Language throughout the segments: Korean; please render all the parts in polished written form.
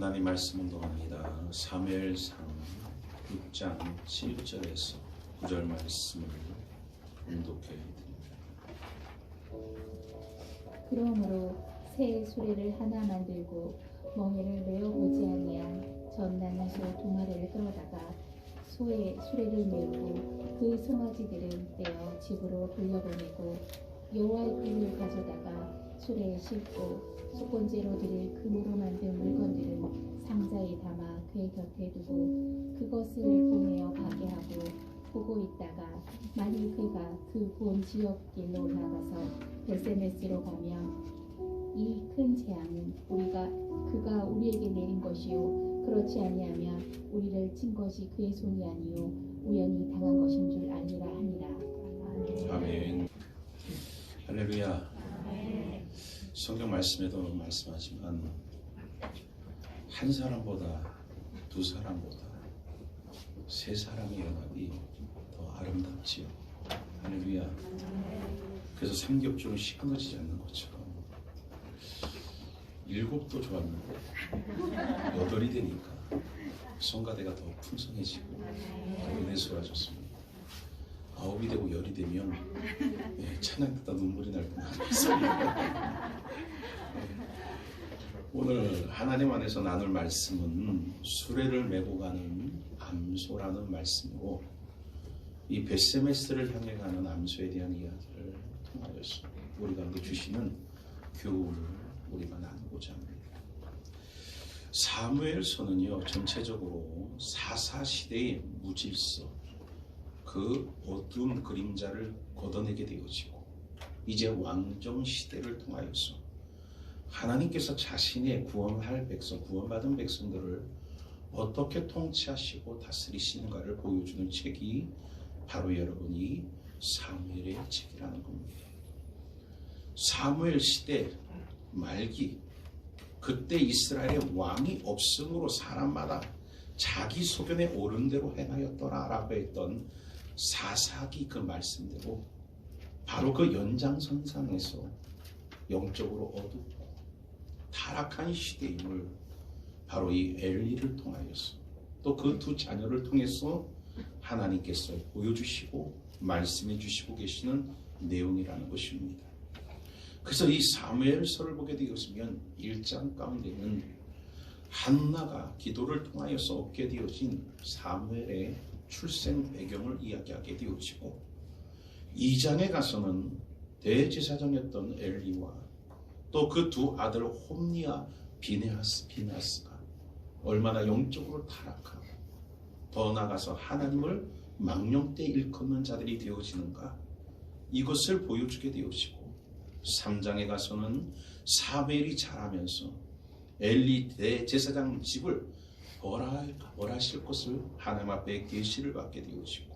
하나님 말씀 운동합니다. 사무엘상 6장 7절에서 9절 말씀을 운독해 드립니다. 그러므로 새 수레를 하나 만들고 멍에를 메어보지 아니한 전나는 소 두 마리를 끌어다가 소의 수레를 메우고 그 송아지들을 떼어 집으로 돌려보내고 여호와의 품을 가져다가 수레에 싣고 속건제로 드릴 금으로 만든 물건들은 상자에 담아 그의 곁에 두고 그것을 보내어 가게 하고 보고 있다가 만일 그가 그 본 지역 길로 나가서 베세메스로 가면 이 큰 재앙은 그가 우리에게 내린 것이요 그렇지 아니하면 우리를 친 것이 그의 손이 아니요 우연히 당한 것인 줄 알리라 하니라. 아멘. 할렐루야. 성경 말씀에도 말씀하지만 한 사람보다 두 사람보다 세 사람의 연합이 더 아름답지요. 할렐루야. 그래서 삼겹줄은 시커머지지 않는 것처럼 7도 좋았는데 8이 되니까 성가대가 더 풍성해지고 더 은혜수가 좋습니다. 9이 되고 10이 되면 찬양 듣다 눈물이 날 뻔합니다. 오늘 하나님 안에서 나눌 말씀은 수레를 메고 가는 암소라는 말씀이고, 이 베세메스를 향해 가는 암소에 대한 이야기를 통하여서 우리 가운데 주시는 교훈을 우리가 나누고자 합니다. 사무엘서는요, 전체적으로 사사시대의 무질서, 그 어두운 그림자를 걷어내게 되어지고 이제 왕정시대를 통하여서 하나님께서 자신의 구원할 백성, 구원받은 백성들을 어떻게 통치하시고 다스리시는가를 보여주는 책이 바로 여러분이 사무엘의 책이라는 겁니다. 사무엘 시대 말기, 그때 이스라엘의 왕이 없음으로 사람마다 자기 소견에 옳은 대로 행하였더라라고 했던 사사기 그 말씀대로 바로 그 연장선상에서 영적으로 어둡고 타락한 시대임을 바로 이 엘리를 통하여서 또 그 두 자녀를 통해서 하나님께서 보여주시고 말씀해 주시고 계시는 내용이라는 것입니다. 그래서 이 사무엘서를 보게 되었으면 1장 가운데는 한나가 기도를 통하여서 얻게 되어진 사무엘의 출생 배경을 이야기하게 되어지고, 2장에 가서는 대제사장이었던 엘리와 또 그 두 아들 홈니와 비네하스가 얼마나 영적으로 타락하고 더 나아가서 하나님을 망령때 일컫는 자들이 되어지는가, 이것을 보여주게 되어지고, 3장에 가서는 사무엘이 자라면서 엘리 대제사장 집을 벌하실 것을 하나님 앞에 계시를 받게 되어지고,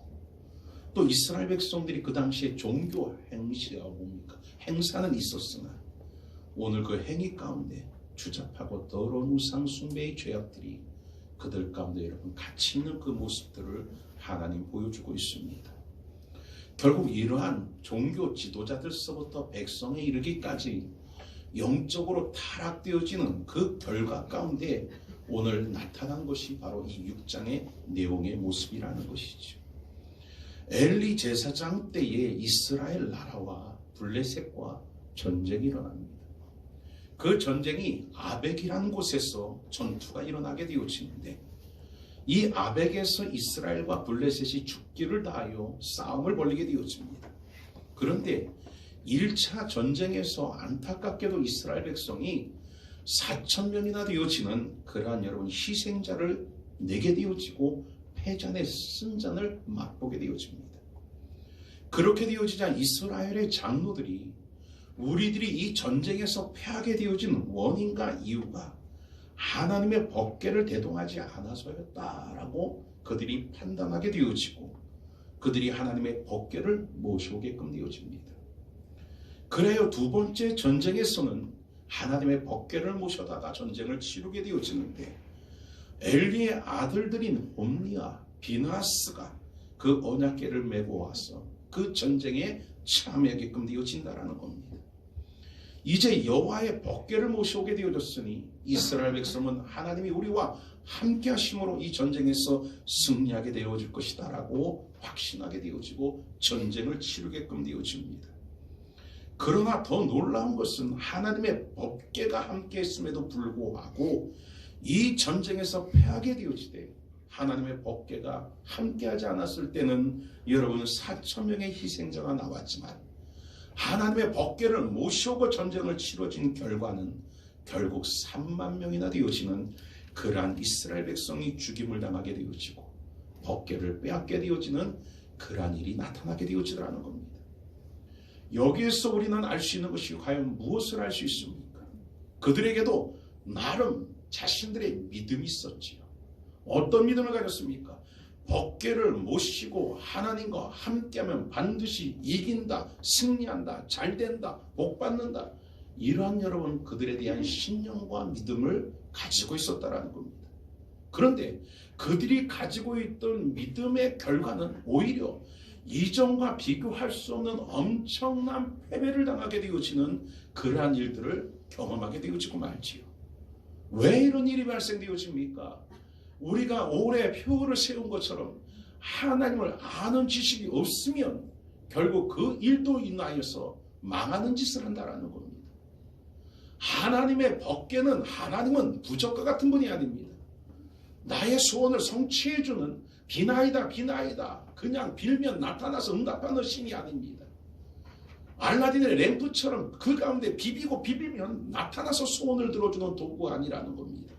또 이스라엘 백성들이 그 당시에 종교 행시가 뭡니까? 행사는 있었으나 오늘 그 행위 가운데 주잡하고 더러운 우상 숭배의 죄악들이 그들 가운데 여러분 같이 있는 그 모습들을 하나님 보여주고 있습니다. 결국 이러한 종교 지도자들서부터 백성에 이르기까지 영적으로 타락되어지는 그 결과 가운데 오늘 나타난 것이 바로 이 6장의 내용의 모습이라는 것이죠. 엘리 제사장 때에 이스라엘 나라와 블레셋과 전쟁이 일어납니다. 그 전쟁이 아벡이라는 곳에서 전투가 일어나게 되어지는데, 이 아벡에서 이스라엘과 블레셋이 죽기를 다하여 싸움을 벌이게 되어집니다. 그런데 1차 전쟁에서 안타깝게도 이스라엘 백성이 4,000명이나 되어지는 그러한 여러분 희생자를 내게 되어지고 패전의 승전을 맛보게 되어집니다. 그렇게 되어지자 이스라엘의 장로들이 우리들이 이 전쟁에서 패하게 되어진 원인과 이유가 하나님의 법궤를 대동하지 않아서였다라고 그들이 판단하게 되어지고, 그들이 하나님의 법궤를 모셔오게끔 되어집니다. 그래요, 두 번째 전쟁에서는 하나님의 법궤를 모셔다가 전쟁을 치르게 되어지는데, 엘리의 아들들인 홈니와 비나스가 그 언약궤를 메고 와서 그 전쟁에 참여하게끔 되어진다라는 겁니다. 이제 여호와의 법궤를 모셔오게 되어졌으니 이스라엘 백성은 하나님이 우리와 함께 하심으로 이 전쟁에서 승리하게 되어질 것이다 라고 확신하게 되어지고 전쟁을 치르게끔 되어집니다. 그러나 더 놀라운 것은 하나님의 법궤가 함께 했음에도 불구하고 이 전쟁에서 패하게 되어지되 하나님의 법궤가 함께하지 않았을 때는 여러분 4,000명의 희생자가 나왔지만 하나님의 법궤를 모셔오고 전쟁을 치러진 결과는 결국 3만 명이나 되어지는 그러한 이스라엘 백성이 죽임을 당하게 되어지고 법궤를 빼앗게 되어지는 그러한 일이 나타나게 되어지더라는 겁니다. 여기에서 우리는 알 수 있는 것이 과연 무엇을 알 수 있습니까? 그들에게도 나름 자신들의 믿음이 있었지요. 어떤 믿음을 가졌습니까? 법궤를 모시고 하나님과 함께하면 반드시 이긴다, 승리한다, 잘된다, 복받는다. 이러한 여러분 그들에 대한 신념과 믿음을 가지고 있었다라는 겁니다. 그런데 그들이 가지고 있던 믿음의 결과는 오히려 이전과 비교할 수 없는 엄청난 패배를 당하게 되어지는 그러한 일들을 경험하게 되어지고 말지요. 왜 이런 일이 발생되어집니까? 우리가 오래 표를 세운 것처럼 하나님을 아는 지식이 없으면 결국 그 일도 인하여서 망하는 짓을 한다라는 겁니다. 하나님의 법궤는 하나님은 부적과 같은 분이 아닙니다. 나의 소원을 성취해주는 비나이다 비나이다 그냥 빌면 나타나서 응답하는 신이 아닙니다. 알라딘의 램프처럼 그 가운데 비비고 비비면 나타나서 소원을 들어주는 도구가 아니라는 겁니다.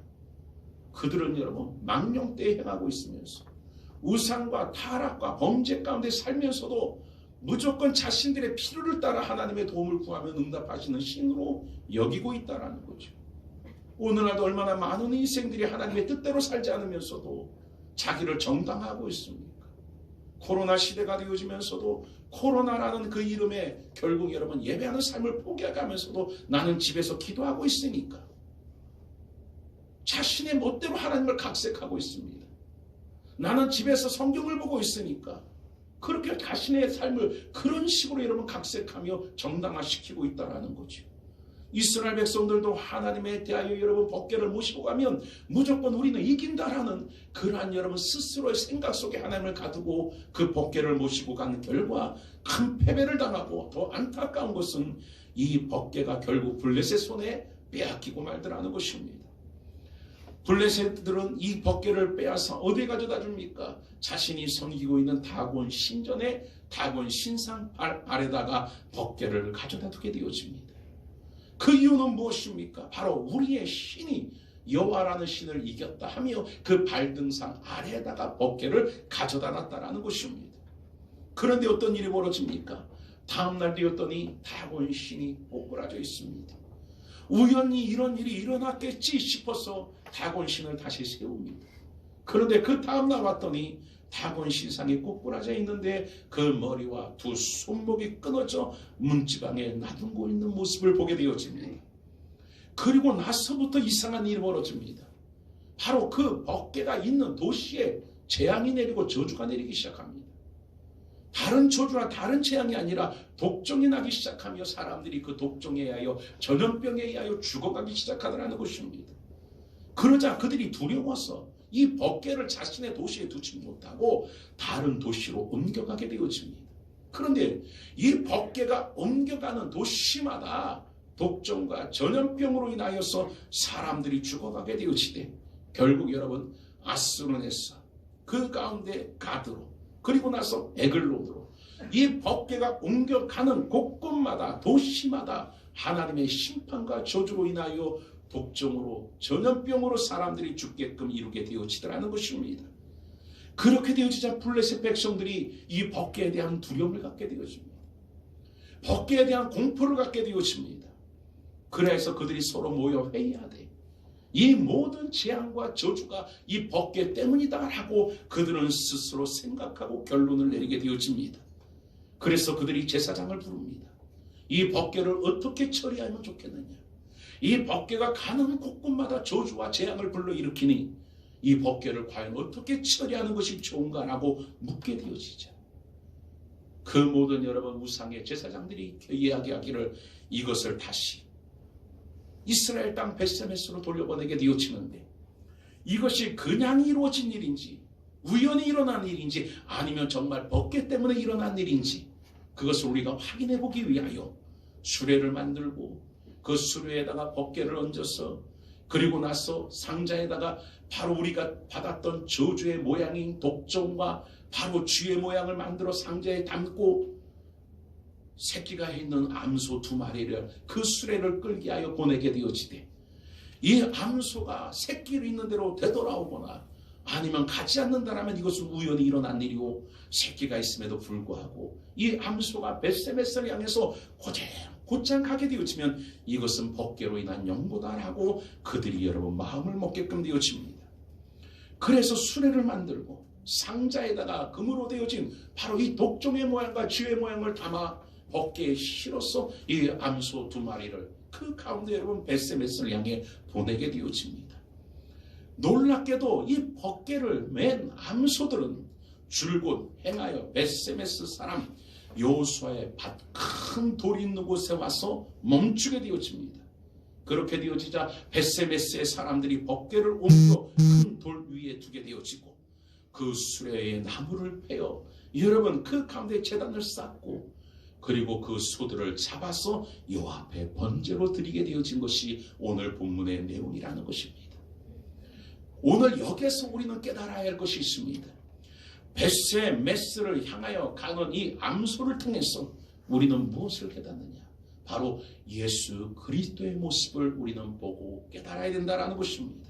그들은 여러분 망령되이 행하고 있으면서 우상과 타락과 범죄 가운데 살면서도 무조건 자신들의 필요를 따라 하나님의 도움을 구하면 응답하시는 신으로 여기고 있다는 거죠. 오늘날도 얼마나 많은 인생들이 하나님의 뜻대로 살지 않으면서도 자기를 정당화하고 있습니까? 코로나 시대가 되어지면서도 코로나라는 그 이름에 결국 여러분 예배하는 삶을 포기하면서도 나는 집에서 기도하고 있으니까 자신의 멋대로 하나님을 각색하고 있습니다. 나는 집에서 성경을 보고 있으니까 그렇게 자신의 삶을 그런 식으로 여러분 각색하며 정당화시키고 있다는 거죠. 이스라엘 백성들도 하나님에 대하여 여러분 법궤를 모시고 가면 무조건 우리는 이긴다라는 그러한 여러분 스스로의 생각 속에 하나님을 가두고 그 법궤를 모시고 간 결과 큰 패배를 당하고 더 안타까운 것은 이 법궤가 결국 블레셋 손에 빼앗기고 말더라는 것입니다. 블레셋들은 이 법궤를 빼앗아 어디에 가져다 줍니까? 자신이 섬기고 있는 다곤 신전의 다곤 신상 아래다가 법궤를 가져다 두게 되어집니다. 그 이유는 무엇입니까? 바로 우리의 신이 여호와라는 신을 이겼다 하며 그 발등상 아래에다가 법궤를 가져다 놨다라는 것입니다. 그런데 어떤 일이 벌어집니까? 다음날 되었더니 다곤 신이 꼬꾸라져 있습니다. 우연히 이런 일이 일어났겠지 싶어서 다곤 신을 다시 세웁니다. 그런데 그 다음날 왔더니 다곤 신상이 꼬꾸라져 있는데 그 머리와 두 손목이 끊어져 문지방에 놔두고 있는 모습을 보게 되어집니다. 그리고 나서부터 이상한 일이 벌어집니다. 바로 그 법궤가 있는 도시에 재앙이 내리고 저주가 내리기 시작합니다. 다른 저주나 다른 재앙이 아니라 독종이 나기 시작하며 사람들이 그 독종에 의하여 전염병에 의하여 죽어가기 시작하더라는 것입니다. 그러자 그들이 두려워서 이 법궤를 자신의 도시에 두지 못하고 다른 도시로 옮겨가게 되어집니다. 그런데 이 법궤가 옮겨가는 도시마다 독종과 전염병으로 인하여서 사람들이 죽어가게 되어지되 결국 여러분 아스루네사 그 가운데 가드로 그리고 나서 에글론으로 이 법궤가 옮겨가는 곳곳마다 도시마다 하나님의 심판과 저주로 인하여 독종으로 전염병으로 사람들이 죽게끔 이루게 되어지더라는 것입니다. 그렇게 되어지자 블레셋 백성들이 이 법궤에 대한 두려움을 갖게 되어집니다. 법궤에 대한 공포를 갖게 되어집니다. 그래서 그들이 서로 모여 회의하되 이 모든 재앙과 저주가 이 법궤 때문이다라고 그들은 스스로 생각하고 결론을 내리게 되어집니다. 그래서 그들이 제사장을 부릅니다. 이 법궤를 어떻게 처리하면 좋겠느냐? 이 법궤가 가는 곳곳마다 저주와 재앙을 불러일으키니 이 법궤를 과연 어떻게 처리하는 것이 좋은가라고 묻게 되어지자 그 모든 여러분 우상의 제사장들이 이야기하기를 이것을 다시 이스라엘 땅 벳세메스로 돌려보내게 되어지는데 이것이 그냥 이루어진 일인지 우연히 일어난 일인지 아니면 정말 번개 때문에 일어난 일인지 그것을 우리가 확인해 보기 위하여 수레를 만들고 그 수레에다가 번개를 얹어서 그리고 나서 상자에다가 바로 우리가 받았던 저주의 모양인 독종과 바로 쥐의 모양을 만들어 상자에 담고 새끼가 있는 암소 2마리를 그 수레를 끌게 하여 보내게 되어지되 이 암소가 새끼를 있는 대로 되돌아오거나 아니면 가지 않는다라면 이것은 우연히 일어난 일이고 새끼가 있음에도 불구하고 이 암소가 벳세메스를 향해서 곧장 가게 되어지면 이것은 번개로 인한 영보다라고 그들이 여러분 마음을 먹게끔 되어집니다. 그래서 수레를 만들고 상자에다가 금으로 되어진 바로 이 독종의 모양과 쥐의 모양을 담아 번개에 실어서 이 암소 2마리를 그 가운데 여러분 벳세메스를 향해 보내게 되어집니다. 놀랍게도 이 번개를 맨 암소들은 줄곧 행하여 벳세메스 사람 여호수아의 밭 큰 돌이 있는 곳에 와서 멈추게 되어집니다. 그렇게 되어지자 벳세메스의 사람들이 번개를 옮겨 큰 돌 위에 두게 되어지고 그 수레에 나무를 베어 여러분 그 가운데 제단을 쌓고 그리고 그 소들을 잡아서 여호와 앞에 번제로 드리게 되어진 것이 오늘 본문의 내용이라는 것입니다. 오늘 여기에서 우리는 깨달아야 할 것이 있습니다. 벳세메스를 향하여 가는 이 암소를 통해서 우리는 무엇을 깨닫느냐? 바로 예수 그리스도의 모습을 우리는 보고 깨달아야 된다는 것입니다.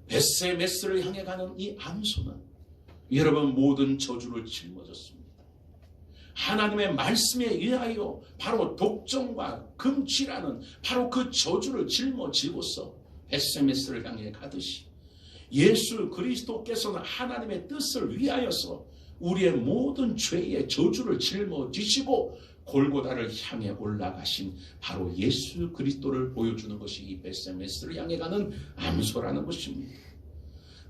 벳세메스를 향해 가는 이 암소는 여러분 모든 저주를 짊어졌습니다. 하나님의 말씀에 의하여 바로 독종과 금쥐라는 바로 그 저주를 짊어지고서 벳세메스를 향해 가듯이 예수 그리스도께서는 하나님의 뜻을 위하여서 우리의 모든 죄의 저주를 짊어지시고 골고다를 향해 올라가신 바로 예수 그리스도를 보여주는 것이 이 벳세메스를 향해 가는 암소라는 것입니다.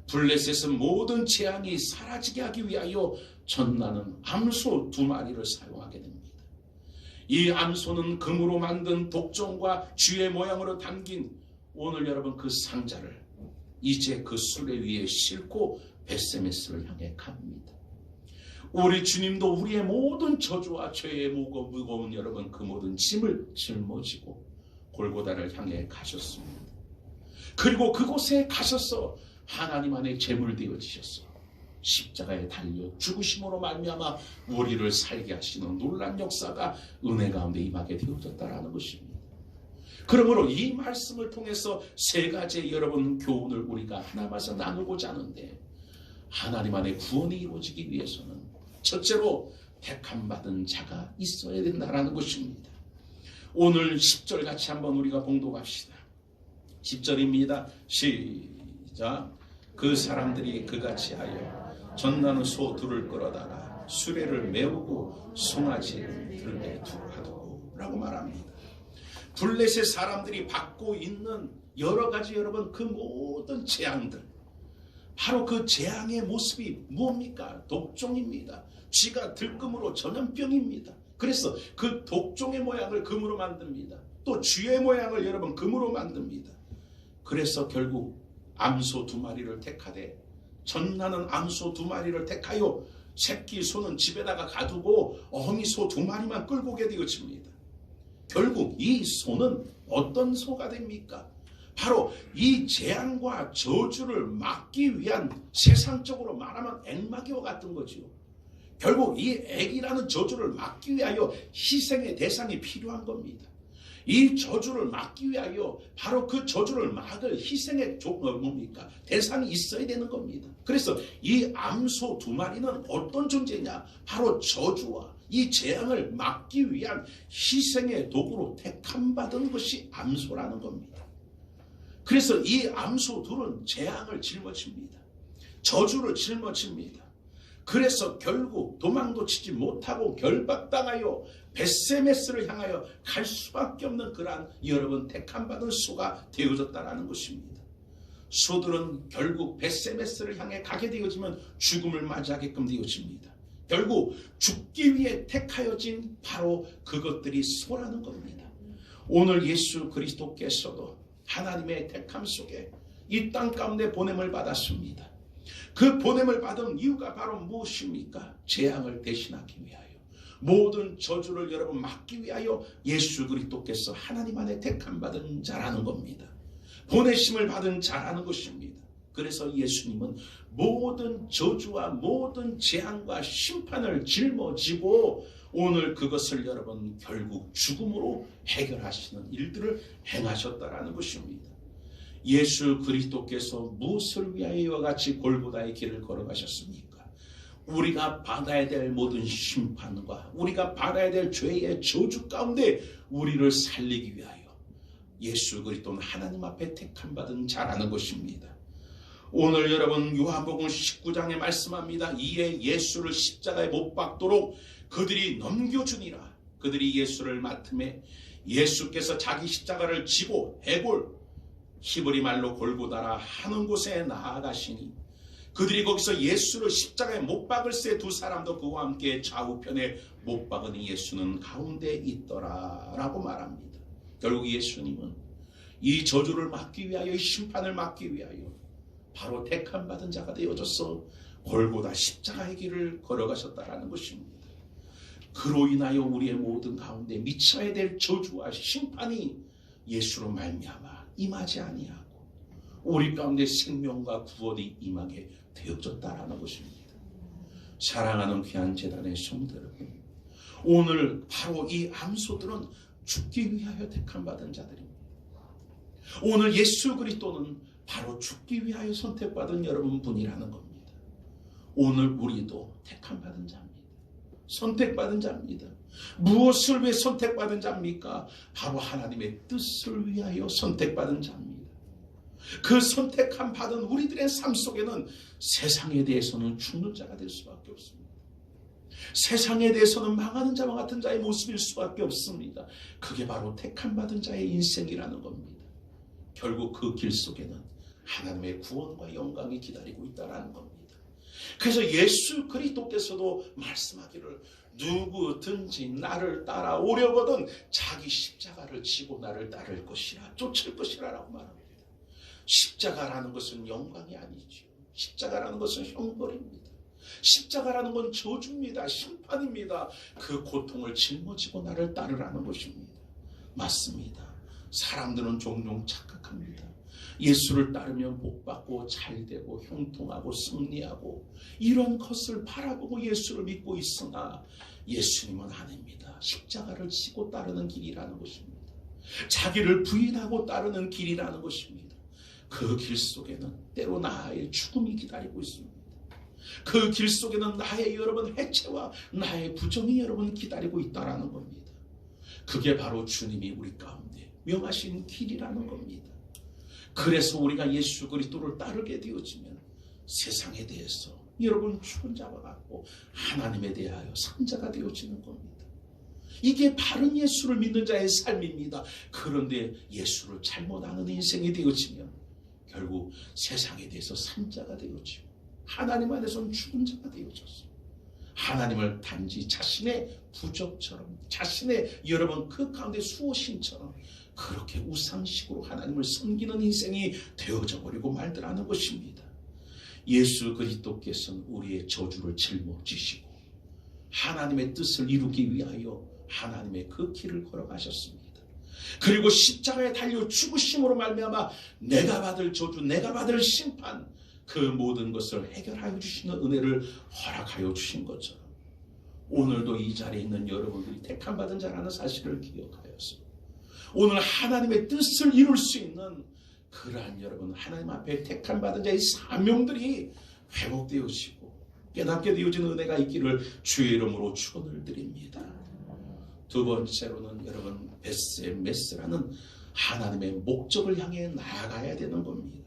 블레셋은 모든 재앙이 사라지게 하기 위하여 전나는 암소 2마리를 사용하게 됩니다. 이 암소는 금으로 만든 독종과 쥐의 모양으로 담긴 오늘 여러분 그 상자를 이제 그 수레 위에 싣고 벳세메스를 향해 갑니다. 우리 주님도 우리의 모든 저주와 죄의 무거운 여러분 그 모든 짐을 짊어지고 골고다를 향해 가셨습니다. 그리고 그곳에 가셔서 하나님 안에 제물 되어지셔서 십자가에 달려 죽으심으로 말미암아 우리를 살게 하시는 놀란 역사가 은혜 가운데 임하게 되어졌다라는 것입니다. 그러므로 이 말씀을 통해서 3가지의 여러분 교훈을 우리가 하나마서 나누고자 하는데 하나님 안에 구원이 이루어지기 위해서는 첫째로 택함받은 자가 있어야 된다라는 것입니다. 오늘 10절 같이 한번 우리가 봉독합시다. 10절입니다. 시작. 그 사람들이 그같이 하여 전나는 소 2를 끌어다가 수레를 메우고 송아지를 들에 두고 라고 말합니다. 블레셋 사람들이 받고 있는 여러 가지 여러분 그 모든 재앙들 바로 그 재앙의 모습이 무엇입니까? 독종입니다. 쥐가 들금으로 전염병입니다. 그래서 그 독종의 모양을 금으로 만듭니다. 또 쥐의 모양을 여러분 금으로 만듭니다. 그래서 결국 암소 2마리를 택하되 전나는 암소 2마리를 택하여 새끼 소는 집에다가 가두고 어미 소 2마리만 끌고 오게 되어집니다. 결국 이 소는 어떤 소가 됩니까? 바로 이 재앙과 저주를 막기 위한 세상적으로 말하면 액마귀와 같은 거지요. 결국 이 액이라는 저주를 막기 위하여 희생의 대상이 필요한 겁니다. 이 저주를 막기 위하여 바로 그 저주를 막을 희생의 뭡니까? 대상이 있어야 되는 겁니다. 그래서 이 암소 2마리는 어떤 존재냐? 바로 저주와 이 재앙을 막기 위한 희생의 도구로 택함받은 것이 암소라는 겁니다. 그래서 이 암소 2는 재앙을 짊어집니다. 저주를 짊어집니다. 그래서 결국 도망도 치지 못하고 결박당하여 벳세메스를 향하여 갈 수밖에 없는 그러한 여러분 택함받은 소가 되어졌다는 것입니다. 소들은 결국 벳세메스를 향해 가게 되어지면 죽음을 맞이하게끔 되어집니다. 결국 죽기 위해 택하여진 바로 그것들이 소라는 겁니다. 오늘 예수 그리스도께서도 하나님의 택함 속에 이 땅 가운데 보냄을 받았습니다. 그 보냄을 받은 이유가 바로 무엇입니까? 재앙을 대신하기 위하여, 모든 저주를 여러분 막기 위하여 예수 그리스도께서 하나님 안에 택함 받은 자라는 겁니다. 보내심을 받은 자라는 것입니다. 그래서 예수님은 모든 저주와 모든 재앙과 심판을 짊어지고 오늘 그것을 여러분 결국 죽음으로 해결하시는 일들을 행하셨다라는 것입니다. 예수 그리스도께서 무엇을 위하여 이와 같이 골고다의 길을 걸어가셨습니까? 우리가 받아야 될 모든 심판과 우리가 받아야 될 죄의 저주 가운데 우리를 살리기 위하여 예수 그리스도는 하나님 앞에 택함 받은 자라는 것입니다. 오늘 여러분 요한복음 19장에 말씀합니다. 이에 예수를 십자가에 못 박도록 그들이 넘겨주니라. 그들이 예수를 맡음에 예수께서 자기 십자가를 지고 해골, 히브리 말로 골고다라 하는 곳에 나아가시니 그들이 거기서 예수를 십자가에 못 박을새 두 사람도 그와 함께 좌우편에 못 박으니 예수는 가운데 있더라 라고 말합니다. 결국 예수님은 이 저주를 막기 위하여, 이 심판을 막기 위하여 바로 택함 받은 자가 되어져서 골고다 십자가의 길을 걸어가셨다라는 것입니다. 그로 인하여 우리의 모든 가운데 미쳐야 될 저주와 심판이 예수로 말미암아 임하지 아니하고 우리 가운데 생명과 구원이 임하게 되어졌다라는 것입니다. 사랑하는 귀한 제단의 성도 여러분, 오늘 바로 이 암소들은 죽기 위하여 택함 받은 자들입니다. 오늘 예수 그리스도는 바로 죽기 위하여 선택받은 여러분뿐이라는 겁니다. 오늘 우리도 택함 받은 자입니다. 선택받은 자입니다. 무엇을 위해 선택받은 자입니까? 바로 하나님의 뜻을 위하여 선택받은 자입니다. 그 선택함 받은 우리들의 삶 속에는 세상에 대해서는 죽는 자가 될 수밖에 없습니다. 세상에 대해서는 망하는 자와 같은 자의 모습일 수밖에 없습니다. 그게 바로 택함 받은 자의 인생이라는 겁니다. 결국 그 길 속에는 하나님의 구원과 영광이 기다리고 있다는 겁니다. 그래서 예수 그리스도께서도 말씀하기를 누구든지 나를 따라오려거든 자기 십자가를 지고 나를 따를 것이라, 쫓을 것이라 라고 말합니다. 십자가라는 것은 영광이 아니죠. 십자가라는 것은 형벌입니다. 십자가라는 건 저주입니다. 심판입니다. 그 고통을 짊어지고 나를 따르라는 것입니다. 맞습니다. 사람들은 종종 착각합니다. 예수를 따르면 복받고 잘되고 형통하고 승리하고 이런 것을 바라보고 예수를 믿고 있으나 예수님은 아닙니다. 십자가를 지고 따르는 길이라는 것입니다. 자기를 부인하고 따르는 길이라는 것입니다. 그 길 속에는 때로 나의 죽음이 기다리고 있습니다. 그 길 속에는 나의 여러분 해체와 나의 부정이 여러분 기다리고 있다라는 겁니다. 그게 바로 주님이 우리 가운데 명하신 길이라는 겁니다. 그래서 우리가 예수 그리스도를 따르게 되어지면 세상에 대해서 여러분 죽은 자와 같고 하나님에 대하여 산 자가 되어지는 겁니다. 이게 바른 예수를 믿는 자의 삶입니다. 그런데 예수를 잘못 아는 인생이 되어지면 결국 세상에 대해서 산 자가 되어지고 하나님 안에서는 죽은 자가 되어졌어요. 하나님을 단지 자신의 부적처럼, 자신의 여러분 그 가운데 수호신처럼 그렇게 우상식으로 하나님을 섬기는 인생이 되어져 버리고 말더라는 것입니다. 예수 그리스도께서는 우리의 저주를 짊어지시고 하나님의 뜻을 이루기 위하여 하나님의 그 길을 걸어가셨습니다. 그리고 십자가에 달려 죽으심으로 말미암아 내가 받을 저주, 내가 받을 심판, 그 모든 것을 해결하여 주시는 은혜를 허락하여 주신 것처럼 오늘도 이 자리에 있는 여러분들이 택함 받은 자라는 사실을 기억하여서 오늘 하나님의 뜻을 이룰 수 있는 그러한 여러분 하나님 앞에 택함 받은 자의 사명들이 회복되어지고 깨닫게 되어지는 은혜가 있기를 주의 이름으로 축원을 드립니다. 두 번째로는 여러분 베세메스라는 하나님의 목적을 향해 나아가야 되는 겁니다.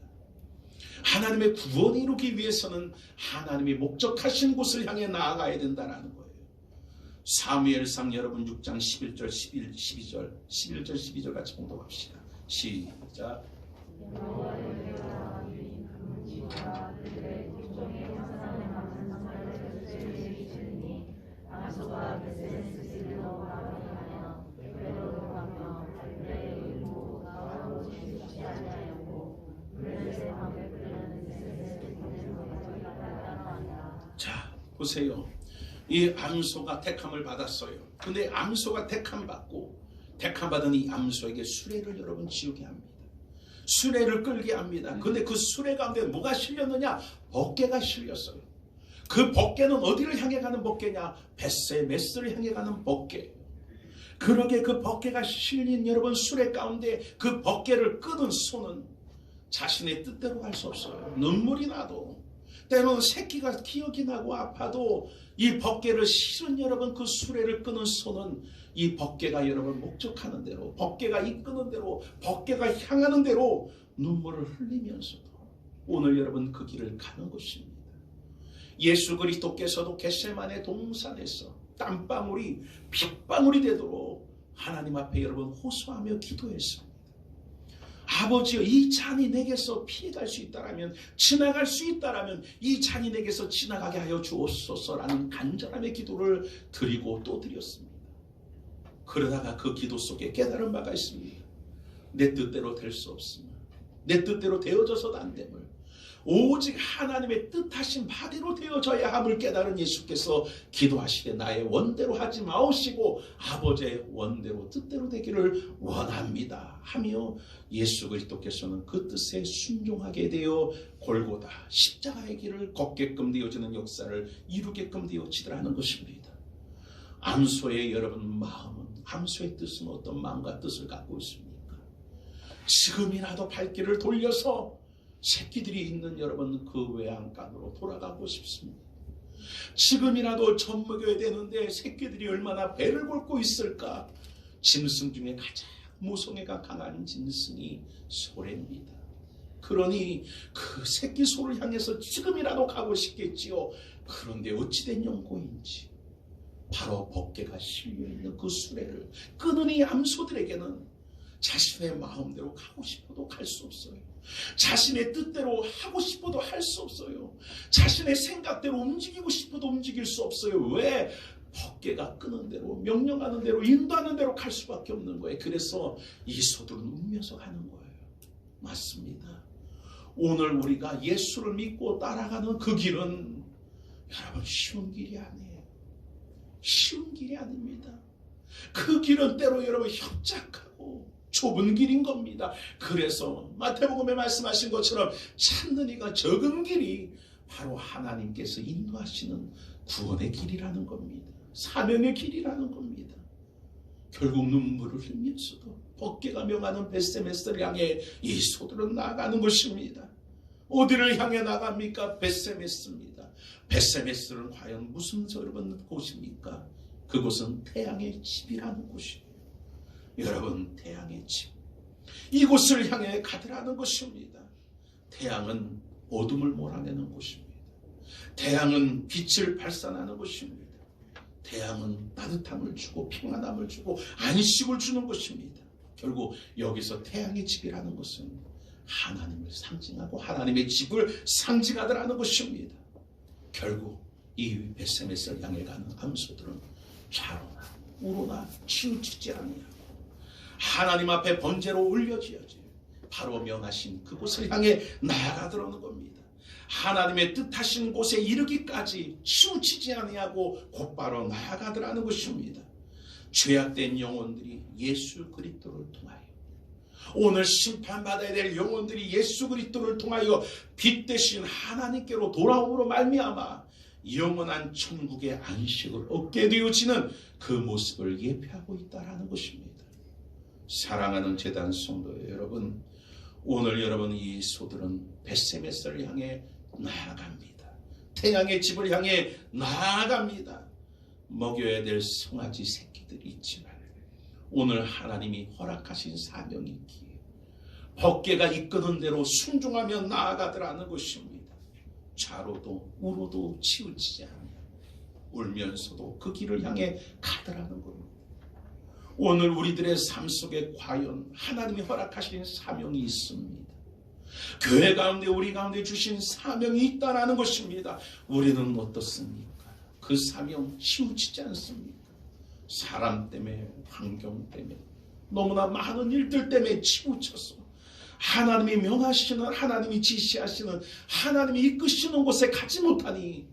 하나님의 구원을 이루기 위해서는 하나님이 목적하신 곳을 향해 나아가야 된다는 거예요. 사무엘상 여러분 6장 11절 12절 같이 봉독합시다. 시작. 보세요. 이 암소가 택함을 받았어요. 근데 암소가 택함받은 이 암소에게 수레를 여러분 지우게 합니다. 수레를 끌게 합니다. 근데 그 수레 가운데 뭐가 실렸느냐? 벗개가 실렸어요. 그 벗개는 어디를 향해 가는 벗개냐? 벳세메스를 향해 가는 벗개. 그러게 그 벗개가 실린 여러분 수레 가운데 그 벗개를 끄는 손은 자신의 뜻대로 갈 수 없어요. 눈물이 나도, 때로는 새끼가 기억이 나고 아파도 이 벗개를 실은 여러분 그 수레를 끄는 손은 이 벗개가 여러분 목적하는 대로, 벗개가 이끄는 대로, 벗개가 향하는 대로 눈물을 흘리면서도 오늘 여러분 그 길을 가는 것입니다. 예수 그리스도께서도 겟세마네 동산에서 땀방울이 빗방울이 되도록 하나님 앞에 여러분 호소하며 기도했습니다. 아버지여, 이 잔이 내게서 피해갈 수 있다라면, 지나갈 수 있다라면 이 잔이 내게서 지나가게 하여 주옵소서라는 간절함의 기도를 드리고 또 드렸습니다. 그러다가 그 기도 속에 깨달은 바가 있습니다. 내 뜻대로 될 수 없으면, 내 뜻대로 되어져서도 안 됨을, 오직 하나님의 뜻하신 바대로 되어져야 함을 깨달은 예수께서 기도하시되 나의 원대로 하지 마오시고 아버지의 원대로 뜻대로 되기를 원합니다 하며 예수 그리스도께서는 그 뜻에 순종하게 되어 골고다 십자가의 길을 걷게끔 되어지는 역사를 이루게끔 되어지더라는 것입니다. 암소의 여러분 마음은, 암소의 뜻은 어떤 마음과 뜻을 갖고 있습니까? 지금이라도 발길을 돌려서 새끼들이 있는 여러분 그 외양간으로 돌아가고 싶습니다. 지금이라도 젖 먹여야 되는데 새끼들이 얼마나 배를 골고 있을까? 짐승 중에 가장 모성애가 강한 짐승이 소래입니다. 그러니 그 새끼 소를 향해서 지금이라도 가고 싶겠지요. 그런데 어찌된 연고인지 바로 벗개가 실려있는 그 수레를 끄는 이 암소들에게는 자신의 마음대로 가고 싶어도 갈 수 없어요. 자신의 뜻대로 하고 싶어도 할 수 없어요. 자신의 생각대로 움직이고 싶어도 움직일 수 없어요. 왜? 벗개가 끄는 대로, 명령하는 대로, 인도하는 대로 갈 수밖에 없는 거예요. 그래서 이 소들은 울면서 가는 거예요. 맞습니다. 오늘 우리가 예수를 믿고 따라가는 그 길은 여러분 쉬운 길이 아니에요. 쉬운 길이 아닙니다. 그 길은 때로 여러분 협착하고 좁은 길인 겁니다. 그래서 마태복음에 말씀하신 것처럼 찾는 이가 적은 길이 바로 하나님께서 인도하시는 구원의 길이라는 겁니다. 사명의 길이라는 겁니다. 결국 눈물을 흘리면서도 벗개가 명하는 벳세메스를 향해 이 소들은 나아가는 것입니다. 어디를 향해 나갑니까? 벳세메스입니다. 벳세메스는 과연 무슨 여러분 곳입니까? 그곳은 태양의 집이라는 곳이에요. 여러분, 태양의 집, 이곳을 향해 가더라는 것입니다. 태양은 어둠을 몰아내는 곳입니다. 태양은 빛을 발산하는 것입니다. 태양은 따뜻함을 주고 평안함을 주고 안식을 주는 것입니다. 결국 여기서 태양의 집이라는 것은 하나님을 상징하고 하나님의 집을 상징하더라는 것입니다. 결국 이 벳세메스를 향해 가는 암소들은 좌로나 우로나 치우치지 아니하고 하나님 앞에 번제로 올려져야지 바로 명하신 그곳을 향해 나아가더라는 겁니다. 하나님의 뜻하신 곳에 이르기까지 치우치지 아니하고 곧바로 나아가더라는 것입니다. 죄악된 영혼들이 예수 그리스도를 통하여, 오늘 심판받아야 될 영혼들이 예수 그리스도를 통하여 빛 대신 하나님께로 돌아옴으로 말미암아 영원한 천국의 안식을 얻게 되어지는 그 모습을 예표하고 있다는 것입니다. 사랑하는 제단 성도 여러분, 오늘 여러분 이 소들은 벳세메스를 향해 나아갑니다. 태양의 집을 향해 나아갑니다. 먹여야 될 송아지 새끼들이 있지만 오늘 하나님이 허락하신 사명이 있기에 벗개가 이끄는 대로 순종하며 나아가더라는 것입니다. 좌로도 우로도 치우치지 않아 울면서도 그 길을 향해 가더라는 겁니다. 오늘 우리들의 삶 속에 과연 하나님이 허락하신 사명이 있습니다. 교회 가운데 우리 가운데 주신 사명이 있다는 것입니다. 우리는 어떻습니까? 그 사명 치우치지 않습니까? 사람 때문에, 환경 때문에, 너무나 많은 일들 때문에 치우쳐서 하나님이 명하시는, 하나님이 지시하시는, 하나님이 이끄시는 곳에 가지 못하니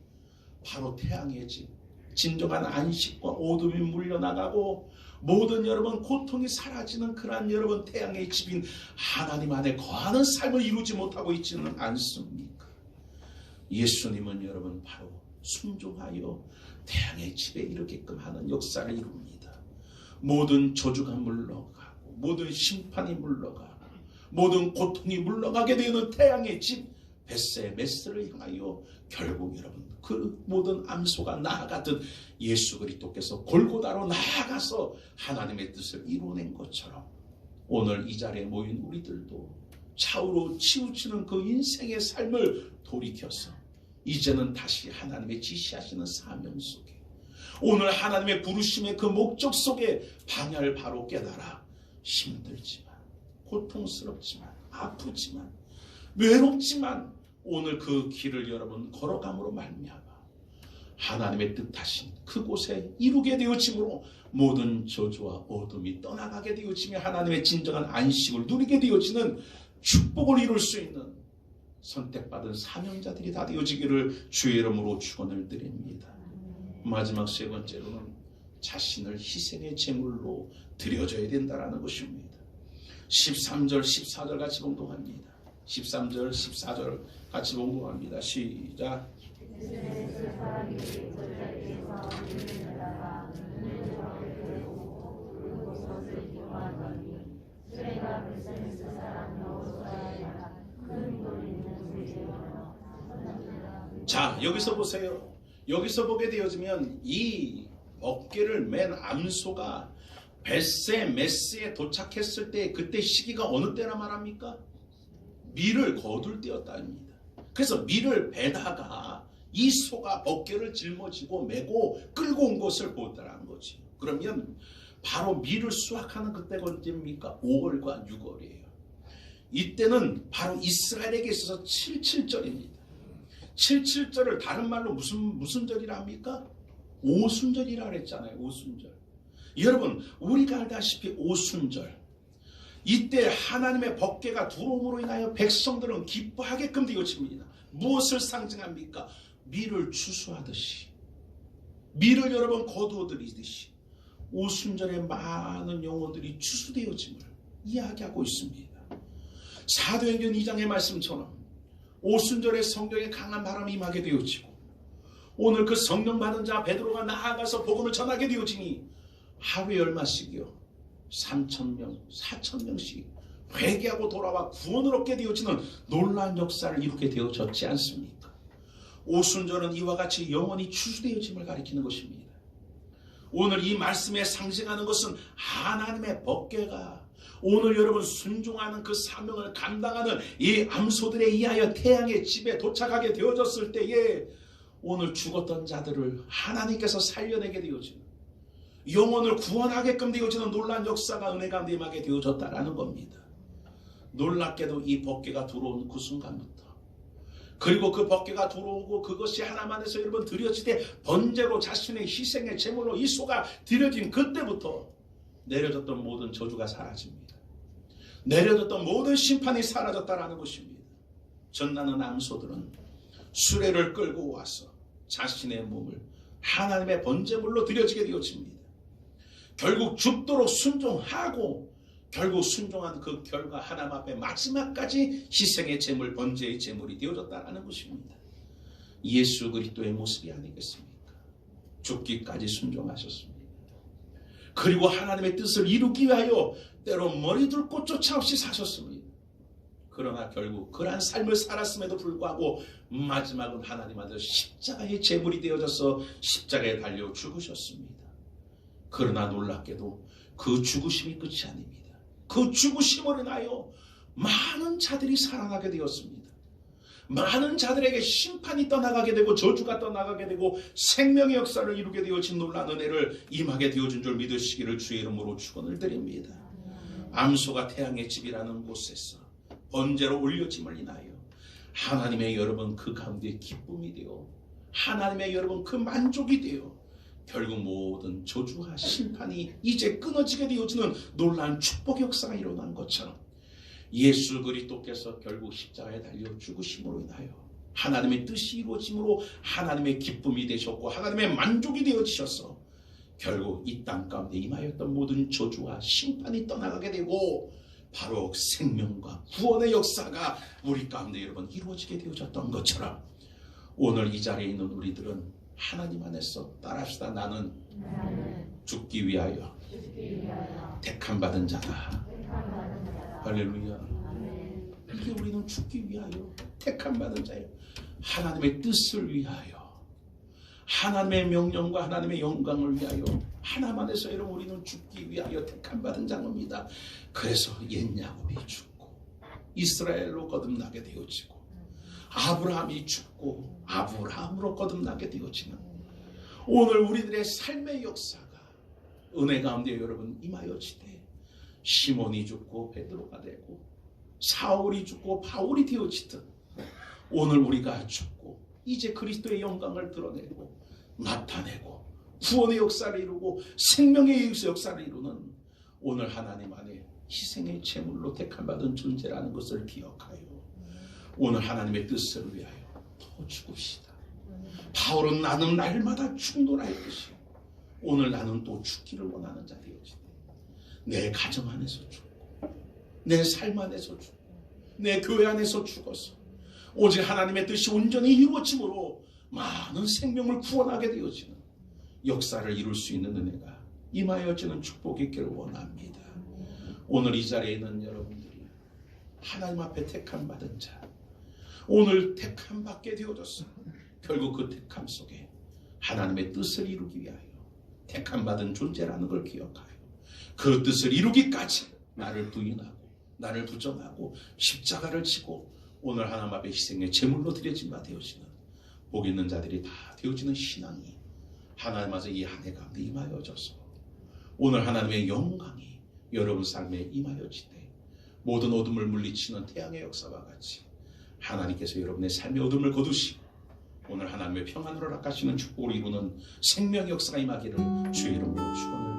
바로 태양의 집, 진정한 안식과 어둠이 물려나가고 모든 여러분 고통이 사라지는 그러한 여러분 태양의 집인 하나님 안에 거하는 삶을 이루지 못하고 있지는 않습니까? 예수님은 여러분 바로 순종하여 태양의 집에 이르게끔 하는 역사를 이룹니다. 모든 저주가 물러가고 모든 심판이 물러가고 모든 고통이 물러가게 되는 태양의 집 벳세메스를 향하여 결국 여러분 그 모든 암소가 나아가듯 예수 그리스도께서 골고다로 나아가서 하나님의 뜻을 이루어낸 것처럼 오늘 이 자리에 모인 우리들도 좌우로 치우치는 그 인생의 삶을 돌이켜서 이제는 다시 하나님의 지시하시는 사명 속에 오늘 하나님의 부르심의 그 목적 속에 방향을 바로 깨달아 힘들지만 고통스럽지만 아프지만 외롭지만 오늘 그 길을 여러분 걸어감으로 말미암아 하나님의 뜻하신 그곳에 이루게 되어짐으로 모든 저주와 어둠이 떠나가게 되어지며 하나님의 진정한 안식을 누리게 되어지는 축복을 이룰 수 있는 선택받은 사명자들이 다 되어지기를 주의 이름으로 축원을 드립니다. 마지막 세 번째로는 자신을 희생의 제물로 드려져야 된다는 것입니다. 13절 14절 같이 봉독합니다. 13절 14절 같이 봉독합니다. 시작. 자, 여기서 보세요. 여기서 보게 되어지면 이 어깨를 맨 암소가 벳세메스에 도착했을 때 그때 시기가 어느 때라 말합니까? 밀을 거둘 때였답니다. 그래서 밀을 베다가 이 소가 어깨를 짊어지고 메고 끌고 온 것을 보더라는 거지. 그러면 바로 밀을 수확하는 그때가 언제입니까? 5월과 6월이에요. 이때는 바로 이스라엘에게 있어서 77절입니다. 77절을 다른 말로 무슨 절이라 합니까? 오순절이라 그랬잖아요. 오순절. 여러분 우리가 알다시피 오순절 이때 하나님의 법궤가 들어옴으로 인하여 백성들은 기뻐하게끔 되어집니다. 무엇을 상징합니까? 밀을 추수하듯이 밀을 여러분 거두어들이듯이 오순절에 많은 영혼들이 추수되어짐을 이야기하고 있습니다. 사도행전 2장의 말씀처럼 오순절에 성경에 강한 바람이 임하게 되어지고 오늘 그 성령 받은 자 베드로가 나아가서 복음을 전하게 되어지니 하루에 얼마씩이요? 3,000명, 4,000명씩 회개하고 돌아와 구원을 얻게 되어지는 놀라운 역사를 이루게 되어졌지 않습니까? 오순절은 이와 같이 영원히 추수되어짐을 가리키는 것입니다. 오늘 이 말씀에 상징하는 것은 하나님의 법궤가 오늘 여러분 순종하는 그 사명을 감당하는 이 암소들에 의하여 태양의 집에 도착하게 되어졌을 때에 오늘 죽었던 자들을 하나님께서 살려내게 되어지는 영혼을 구원하게끔 되어지는 놀라운 역사가 은혜 가운데 임하게 되어졌다라는 겁니다. 놀랍게도 이 법궤가 들어온 그 순간부터 그리고 그 법궤가 들어오고 그것이 하나만에서 여러분 드려지되 번제로 자신의 희생의 제물로 이 소가 드려진 그때부터 내려졌던 모든 저주가 사라집니다. 내려졌던 모든 심판이 사라졌다라는 것입니다. 전나는 암소들은 수레를 끌고 와서 자신의 몸을 하나님의 번제물로 드려지게 되어집니다. 결국 죽도록 순종하고 결국 순종한 그 결과 하나님 앞에 마지막까지 희생의 제물, 번제의 제물이 되어졌다는 것입니다. 예수 그리스도의 모습이 아니겠습니까? 죽기까지 순종하셨습니다. 그리고 하나님의 뜻을 이루기 위하여 때로 머리 둘 곳조차 없이 사셨습니다. 그러나 결국 그러한 삶을 살았음에도 불구하고 마지막은 하나님 아들 십자가의 제물이 되어져서 십자가에 달려 죽으셨습니다. 그러나 놀랍게도 그 죽으심이 끝이 아닙니다. 그 죽으심으로 인하여 많은 자들이 살아나게 되었습니다. 많은 자들에게 심판이 떠나가게 되고 저주가 떠나가게 되고 생명의 역사를 이루게 되어진 놀라운 은혜를 임하게 되어준 줄 믿으시기를 주의 이름으로 축원을 드립니다. 암소가 태양의 집이라는 곳에서 번제로 올려짐을 인하여 하나님의 여러분 그 가운데 기쁨이 되어 하나님의 여러분 그 만족이 되어 결국 모든 저주와 심판이 이제 끊어지게 되어지는 놀라운 축복의 역사가 일어난 것처럼 예수 그리스도께서 결국 십자가에 달려 죽으심으로 인하여 하나님의 뜻이 이루어짐으로 하나님의 기쁨이 되셨고 하나님의 만족이 되어지셔서 결국 이 땅 가운데 임하였던 모든 저주와 심판이 떠나가게 되고 바로 생명과 구원의 역사가 우리 가운데 여러분 이루어지게 되어졌던 것처럼 오늘 이 자리에 있는 우리들은 하나님 안에서 따라합시다. 나는 죽기 위하여 택함 받은 자다. 할렐루야. 이게 우리는 죽기 위하여 택함 받은 자예요. 하나님의 뜻을 위하여, 하나님의 명령과 하나님의 영광을 위하여, 하나님 안에서 여러분 우리는 죽기 위하여 택함 받은 자입니다. 그래서 옛 야곱이 죽고 이스라엘로 거듭나게 되어지고 아브라함이 죽고 아브라함으로 거듭나게 되어지는 오늘 우리들의 삶의 역사가 은혜 가운데 여러분 임하여지되 시몬이 죽고 베드로가 되고 사울이 죽고 바울이 되어지듯 오늘 우리가 죽고 이제 그리스도의 영광을 드러내고 나타내고 구원의 역사를 이루고 생명의 역사를 이루는 오늘 하나님 안에 희생의 제물로 택함받은 존재라는 것을 기억하여 오늘 하나님의 뜻을 위하여 더 죽읍시다. 바울은 나는 날마다 죽노라 했듯이 오늘 나는 또 죽기를 원하는 자 되어지되 내 가정 안에서 죽고 내 삶 안에서 죽고 내 교회 안에서 죽어서 오직 하나님의 뜻이 온전히 이루어짐으로 많은 생명을 구원하게 되어지는 역사를 이룰 수 있는 은혜가 임하여지는 축복이 있기를 원합니다. 오늘 이 자리에 있는 여러분들이 하나님 앞에 택함 받은 자 오늘 택함 받게 되어졌어. 결국 그 택함 속에 하나님의 뜻을 이루기 위하여 택함 받은 존재라는 걸 기억하여 그 뜻을 이루기까지 나를 부인하고 나를 부정하고 십자가를 지고 오늘 하나님 앞에 희생의 제물로 드려진 바 되어지는 복 있는 자들이 다 되어지는 신앙이 하나님 앞에 이 한 해 가운데 임하여져서 오늘 하나님의 영광이 여러분 삶에 임하여지되 모든 어둠을 물리치는 태양의 역사와 같이 하나님께서 여러분의 삶의 어둠을 거두시고 오늘 하나님의 평안으로 락하시는 축복을 이루는 생명의 역사가 임하기를 주의 이름으로 축원을